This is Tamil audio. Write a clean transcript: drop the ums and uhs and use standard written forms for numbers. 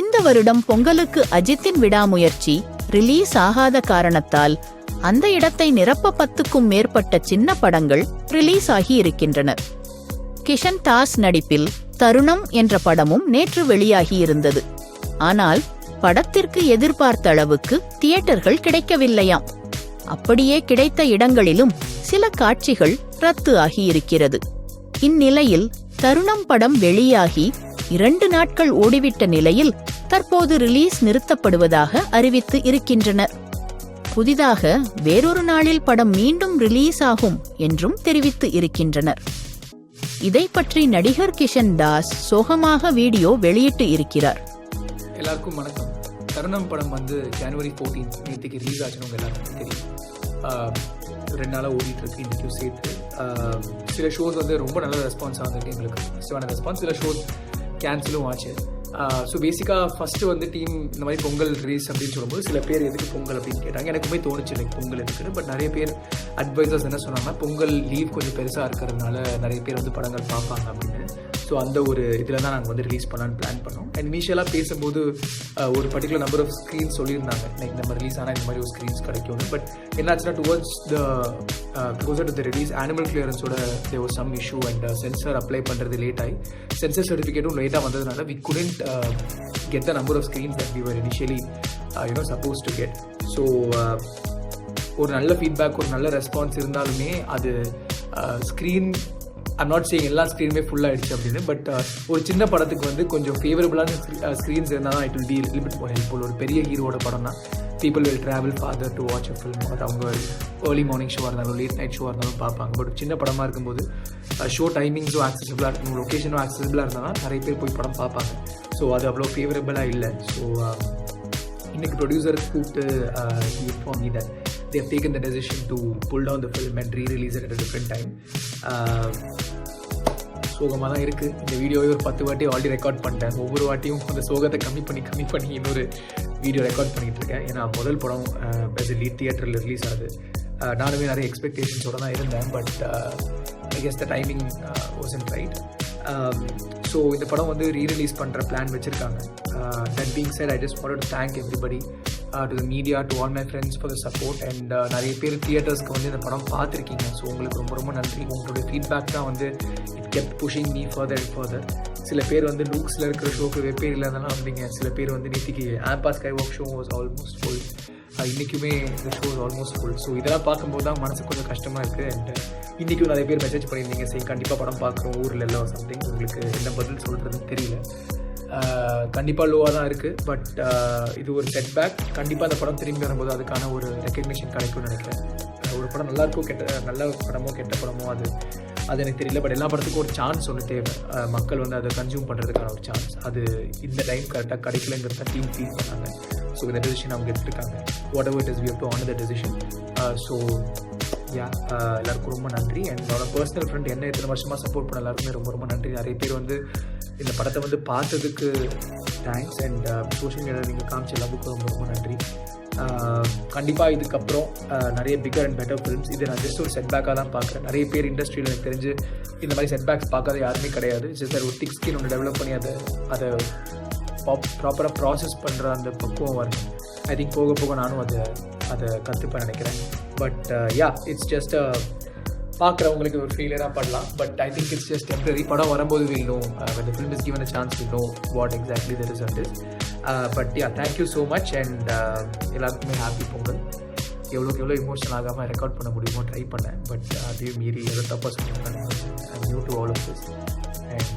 இந்த வருடம் பொங்கலுக்கு அஜித்தின் விடாமுயற்சி ரிலீஸ் ஆகாத காரணத்தால் அந்த இடத்தை நிரப்ப 10க்கும் மேற்பட்ட சின்ன படங்கள் ரிலீஸ் ஆகி இருக்கின்றன. கிஷன் தாஸ் நடிப்பில் தருணம் என்ற படமும் நேற்று வெளியாகி இருந்தது. ஆனால் படத்திற்கு எதிர்பார்த்த அளவுக்கு தியேட்டர்கள் கிடைக்கவில்லையாம். அப்படியே கிடைத்த இடங்களிலும் சில காட்சிகள் ரத்து ஆகியிருக்கிறது. இந்நிலையில் தருணம் படம் வெளியாகி 2 நாட்கள் ஓடிவிட்ட நிலையில் தற்போது ரிலீஸ் நிறுத்தப்படுவதாக அறிவித்து இருக்கின்றனர். புதிதாக வேறொரு நாளில் படம் மீண்டும் ரிலீஸ் ஆகும் என்றும் தெரிவித்து இருக்கின்றனர். இதை பற்றி நடிகர் கிஷன் தாஸ் சோகமாக வீடியோ வெளியிட்டு இருக்கிறார். எல்லாருக்கும் வணக்கம். தருணம் படம் ஜனவரி 14 நேற்றுக்கு ரிலீஸ் ஆச்சுன்னு உங்கள் எல்லாருக்கும் தெரியும். 2 நாளாக ஓடிட்டு இருக்கு. இன்றைக்கும் சேர்த்து சில ஷோஸ் ரொம்ப நல்ல ரெஸ்பான்ஸ் ஆகுது, எங்களுக்கு ஃபஸ்ட்டான ரெஸ்பான்ஸ். சில ஷோஸ் கேன்சலும் ஆச்சு. ஸோ பேசிக்காக ஃபஸ்ட்டு டீம் இந்த மாதிரி பொங்கல் ரிலீஸ் அப்படின்னு சொல்லும்போது சில பேர் எதுக்கு பொங்கல் அப்படின்னு கேட்டாங்க. எனக்குமே தோணுச்சு லைக் பொங்கல் இருக்குன்னு. பட் நிறைய பேர் அட்வைசர்ஸ் என்ன சொன்னாங்கன்னா, பொங்கல் லீவ் கொஞ்சம் பெருசாக இருக்கிறதுனால நிறைய பேர் படங்கள் பார்ப்பாங்க அப்படின்னு. ஸோ அந்த ஒரு இதில் தான் நாங்கள் ரிலீஸ் பண்ணலான்னு பிளான் பண்ணோம். அண்ட் இனிஷியலாக பேசும்போது ஒரு பர்டிகுலர் நம்பர் ஆஃப் ஸ்க்ரீன்ஸ் சொல்லியிருந்தாங்க, லைக் நம்ம ரிலீஸ் ஆனால் இந்த மாதிரி ஒரு ஸ்க்ரீன்ஸ் கிடைக்கும்னு. பட் என்னாச்சுன்னா towards the closer to the release animal கிளியரன்ஸோட there was some issue and censor apply பண்ணுறது லேட் ஆகி சென்சர் சர்டிஃபிகேட்டும் லேட்டாக வந்ததுனால we couldn't get the number of screens that we were initially suppose to get. So ஒரு நல்ல ஃபீட்பேக், ஒரு நல்ல ரெஸ்பான்ஸ் இருந்தாலுமே அது ஸ்க்ரீன் ஐம் நாட் சேயிங் எல்லா ஸ்க்ரீனுமே ஃபுல்லாகிடுச்சு அப்படின்னு. பட் ஒரு சின்ன படத்துக்கு கொஞ்சம் ஃபேவரபுளான ஸ்க்ரீன்ஸ் இருந்தால் தான் it will be limit more helpful. ஒரு பெரிய ஹீரோட படம்னா people will travel father to watch a film. But அவங்க ஏர்லி மார்னிங் ஷோவாக இருந்தாலும் லேட் நைட் ஷோவாக இருந்தாலும் பார்ப்பாங்க. பட் சின்ன படமாக இருக்கும்போது ஷோ டைமிங்ஸும் ஆக்சசிபிளாக இருக்கணும், லொக்கேஷனும் ஆக்சசிபிளாக இருந்தால் தான் நிறைய பேர் போய் படம் பார்ப்பாங்க. ஸோ அது அவ்வளோ ஃபேவரபுளாக இல்லை. ஸோ இன்றைக்கி ப்ரொடியூசர் கூப்பிட்டு inform me that they have taken the decision to pull down the film and re-release it at a different time. சோகமாக தான் இருக்குது. இந்த வீடியோவை ஒரு 10 வாட்டி ஆல்ரெடி ரெக்கார்ட் பண்ணிட்டேன். ஒவ்வொரு வாட்டியும் அந்த சோகத்தை கம்மி பண்ணி இன்னொரு வீடியோ ரெக்கார்ட் பண்ணிகிட்டு இருக்கேன். ஏன்னா முதல் படம் as a lead தியேட்டரில் ரிலீஸ் ஆகுது. நானுமே நிறைய எக்ஸ்பெக்டேஷன்ஸோடு தான் இருந்தேன். But I guess the timing wasn't right. So இந்த படம் ரீரிலீஸ் பண்ணுற பிளான் வச்சுருக்காங்க. That being said, I just wanted to thank everybody, to the media, to all my friends for the support. And நிறைய பேர் தியேட்டர்ஸ்க்கு இந்த படம் பார்த்துருக்கீங்க. ஸோ உங்களுக்கு ரொம்ப ரொம்ப நன்றி. உங்களுடைய ஃபீட்பேக் தான் it kept pushing me further and further. சில பேர் லூக்ஸில் இருக்கிற ஷோக்கு வெப்பேரியில் இருந்தாலும் வந்தீங்க. சில பேர் நேற்றுக்கு Amba sky walk show was almost full. இன்றைக்குமே இந்த ஷோ ஆல்மோஸ்ட் ஃபுல். ஸோ இதெல்லாம் பார்க்கும்போது தான் மனசு கொஞ்சம் கஷ்டமாக இருக்குது. அண்ட் இன்றைக்கும் நிறைய பேர் மெசேஜ் பண்ணியிருந்தீங்க, சரி கண்டிப்பாக படம் பார்க்குறோம் ஊரில் எல்லாம் சம்திங். உங்களுக்கு என்ன பதில் சொல்கிறதுன்னு தெரியல. கண்டிப்பாக லோவாக தான் இருக்குது. பட் இது ஒரு செட்பேக். கண்டிப்பாக அந்த படம் திரும்பி வரும்போது அதுக்கான ஒரு ரெக்கக்னிஷன் கிடைக்கும்னு நினைக்கிறேன். ஒரு படம் நல்லாயிருக்கும், நல்ல படமோ கெட்ட படமோ அது எனக்கு தெரியல. பட் எல்லா படத்துக்கும் ஒரு சான்ஸ் தேவை. மக்கள் அதை கன்சியூம் பண்ணுறதுக்கான ஒரு சான்ஸ் அது இந்த டைம் கரெக்டாக கிடைக்கலங்கிறத டீம் ஃபீல் பண்ணாங்க. ஸோ இந்த டெசிஷன் அவங்க எடுத்துருக்காங்க. Whatever it is, we have to honour the decision. So எல்லாருக்கும் ரொம்ப நன்றி. அண்ட் என்னோட பர்சனல் ஃப்ரெண்ட் என்ன இத்தனை வருஷமாக சப்போர்ட் பண்ண எல்லாருக்குமே ரொம்ப ரொம்ப நன்றி. நிறைய பேர் இந்த படத்தை பார்த்ததுக்கு தேங்க்ஸ். அண்ட் சோஷியல் மீடியாவில் நீங்கள் காமிச்ச எல்லாத்துக்கும் ரொம்ப ரொம்ப நன்றி. கண்டிப்பாக இதுக்கப்புறம் நிறைய பிகர் அண்ட் பெட்டர் ஃபிலிம்ஸ். இது நான் ஜஸ்ட் ஒரு செட்பேக்காக தான் பார்க்குறேன். நிறைய பேர் இண்டஸ்ட்ரியில் எனக்கு தெரிஞ்சு இந்த மாதிரி செட்பேக்ஸ் பார்க்காத யாருமே கிடையாது. ஜஸ்ட் ஒரு திக் ஸ்கின் ஒன்று டெவலப் பண்ணி அதை ப்ராப்பராக ப்ராசஸ் பண்ணுற அந்த பக்குவம் வரணும். ஐ திங்க் போக போக நானும் அதை கற்றுப்பேன் நினைக்கிறேன். பட் இட்ஸ் ஜஸ்ட் பார்க்குறவங்களுக்கு ஒரு ஃபெயிலியராக பண்ணலாம். But I think it's just temporary. படம் வரும்போது we'll know, when the film is given a chance we'll know what exactly the result is. But thank you so much. And எல்லாருக்குமே ஹாப்பி பொங்கல். எவ்வளோ இமோஷனல் ஆகாமல் ரெக்கார்ட் பண்ண முடியுமோ ட்ரை பண்ணேன். பட் அதையும் மீறி எவ்வளோ தப்பாக சொல்லுங்கள். I'm new to all of this. And